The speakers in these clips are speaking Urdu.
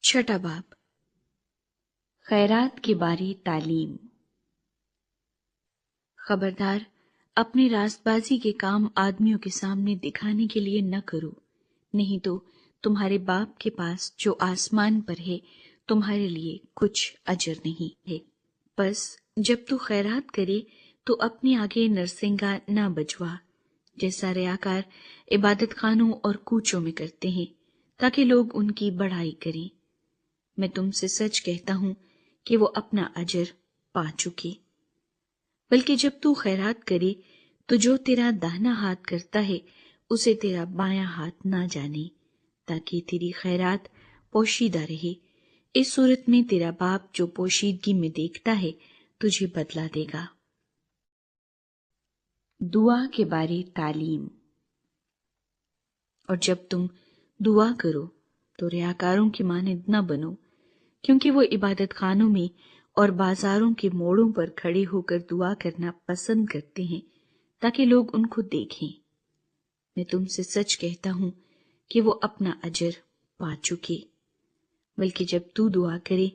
چھٹا باب، خیرات کے بارے تعلیم۔ خبردار، اپنے راست بازی کے کام آدمیوں کے سامنے دکھانے کے لیے نہ کرو، نہیں تو تمہارے باپ کے پاس جو آسمان پر ہے تمہارے لیے کچھ اجر نہیں ہے۔ بس جب تو خیرات کرے تو اپنے آگے نرسنگا نہ بجوا، جیسا ریاکار عبادت خانوں اور کوچوں میں کرتے ہیں، تاکہ لوگ ان کی بڑائی کریں۔ میں تم سے سچ کہتا ہوں کہ وہ اپنا اجر پا چکے۔ بلکہ جب تو خیرات کرے تو جو تیرا داہنا ہاتھ کرتا ہے اسے تیرا بایاں ہاتھ نہ جانے، تاکہ تیری خیرات پوشیدہ رہے۔ اس صورت میں تیرا باپ جو پوشیدگی میں دیکھتا ہے تجھے بدلہ دے گا۔ دعا کے بارے تعلیم۔ اور جب تم دعا کرو تو ریاکاروں کی مانند نہ بنو، کیونکہ وہ عبادت خانوں میں اور بازاروں کے موڑوں پر کھڑے ہو کر دعا کرنا پسند کرتے ہیں تاکہ لوگ ان کو دیکھیں۔ میں تم سے سچ کہتا ہوں کہ وہ اپنا اجر پا چکے۔ بلکہ جب تو دعا کرے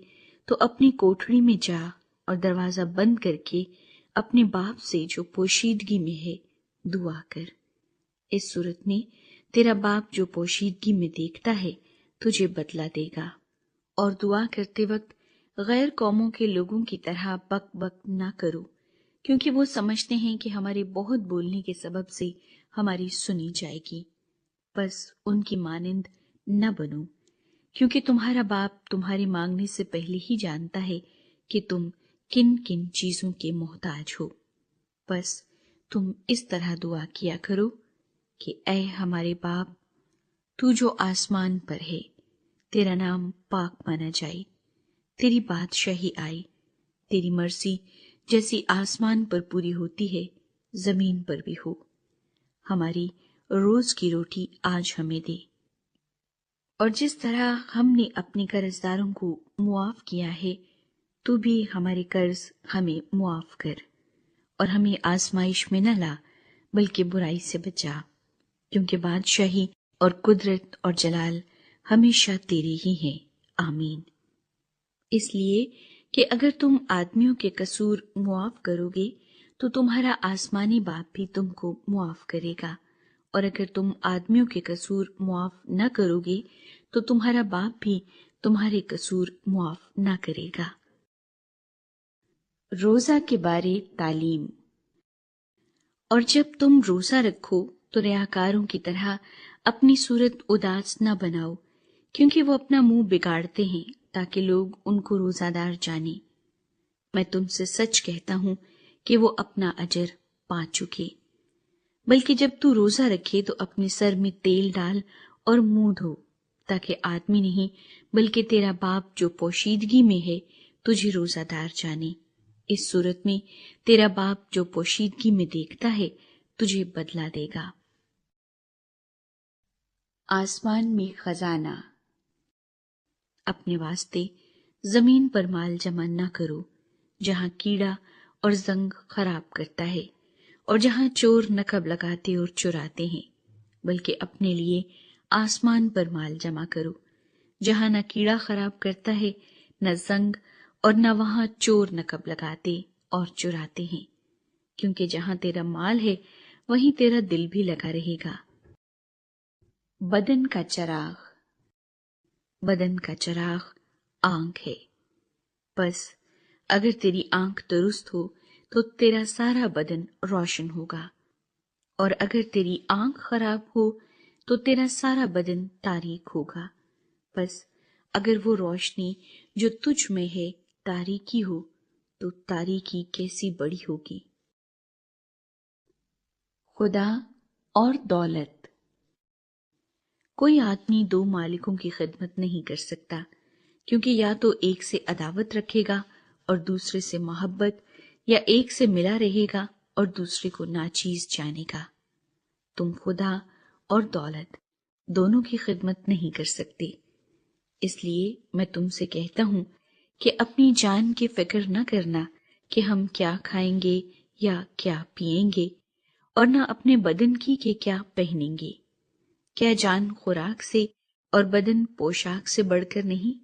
تو اپنی کوٹھڑی میں جا اور دروازہ بند کر کے اپنے باپ سے جو پوشیدگی میں ہے دعا کر۔ اس صورت میں تیرا باپ جو پوشیدگی میں دیکھتا ہے تجھے بدلہ دے گا۔ اور دعا کرتے وقت غیر قوموں کے لوگوں کی طرح بک بک نہ کرو، کیونکہ وہ سمجھتے ہیں کہ ہمارے بہت بولنے کے سبب سے ہماری سنی جائے گی۔ بس ان کی مانند نہ بنو، کیونکہ تمہارا باپ تمہارے مانگنے سے پہلے ہی جانتا ہے کہ تم کن کن چیزوں کے محتاج ہو۔ بس تم اس طرح دعا کیا کرو کہ اے ہمارے باپ، تو جو آسمان پر ہے، تیرا نام پاک مانا جائے، تیری بادشاہی آئے، تیری مرضی جیسی آسمان پر پوری ہوتی ہے زمین پر بھی ہو۔ ہماری روز کی روٹی آج ہمیں دے، اور جس طرح ہم نے اپنے قرض داروں کو معاف کیا ہے تو بھی ہمارے قرض ہمیں معاف کر، اور ہمیں آزمائش میں نہ لا بلکہ برائی سے بچا، کیونکہ بادشاہی اور قدرت اور جلال ہمیشہ تیرے ہی ہیں، آمین۔ اس لیے کہ اگر تم آدمیوں کے قصور معاف کرو گے تو تمہارا آسمانی باپ بھی تم کو معاف کرے گا، اور اگر تم آدمیوں کے قصور معاف نہ کرو گے تو تمہارا باپ بھی تمہارے قصور معاف نہ کرے گا۔ روزہ کے بارے تعلیم۔ اور جب تم روزہ رکھو تو ریاکاروں کی طرح اپنی صورت اداس نہ بناؤ، کیونکہ وہ اپنا منہ بگاڑتے ہیں تاکہ لوگ ان کو روزہ دار جانیں۔ میں تم سے سچ کہتا ہوں کہ وہ اپنا اجر پا چکے۔ بلکہ جب تو روزہ رکھے تو اپنے سر میں تیل ڈال اور منہ دھو، تاکہ آدمی نہیں بلکہ تیرا باپ جو پوشیدگی میں ہے تجھے روزہ دار جانے۔ اس صورت میں تیرا باپ جو پوشیدگی میں دیکھتا ہے تجھے بدلہ دے گا۔ آسمان میں خزانہ۔ اپنے واسطے زمین پر مال جمع نہ کرو، جہاں کیڑا اور زنگ خراب کرتا ہے اور جہاں چور نقب لگاتے اور چراتے ہیں، بلکہ اپنے لیے آسمان پر مال جمع کرو، جہاں نہ کیڑا خراب کرتا ہے نہ زنگ، اور نہ وہاں چور نقب لگاتے اور چراتے ہیں، کیونکہ جہاں تیرا مال ہے وہیں تیرا دل بھی لگا رہے گا۔ بدن کا چراغ۔ بدن کا چراغ آنکھ ہے۔ بس اگر تیری آنکھ درست ہو تو تیرا سارا بدن روشن ہوگا، اور اگر تیری آنکھ خراب ہو تو تیرا سارا بدن تاریک ہوگا۔ بس اگر وہ روشنی جو تجھ میں ہے تاریکی ہو تو تاریکی کیسی بڑی ہوگی۔ خدا اور دولت۔ کوئی آدمی دو مالکوں کی خدمت نہیں کر سکتا، کیونکہ یا تو ایک سے عداوت رکھے گا اور دوسرے سے محبت، یا ایک سے ملا رہے گا اور دوسرے کو ناچیز جانے گا۔ تم خدا اور دولت دونوں کی خدمت نہیں کر سکتے۔ اس لیے میں تم سے کہتا ہوں کہ اپنی جان کی فکر نہ کرنا کہ ہم کیا کھائیں گے یا کیا پئیں گے، اور نہ اپنے بدن کی کہ کیا پہنیں گے۔ کیا جان خوراک سے اور بدن پوشاک سے بڑھ کر نہیں؟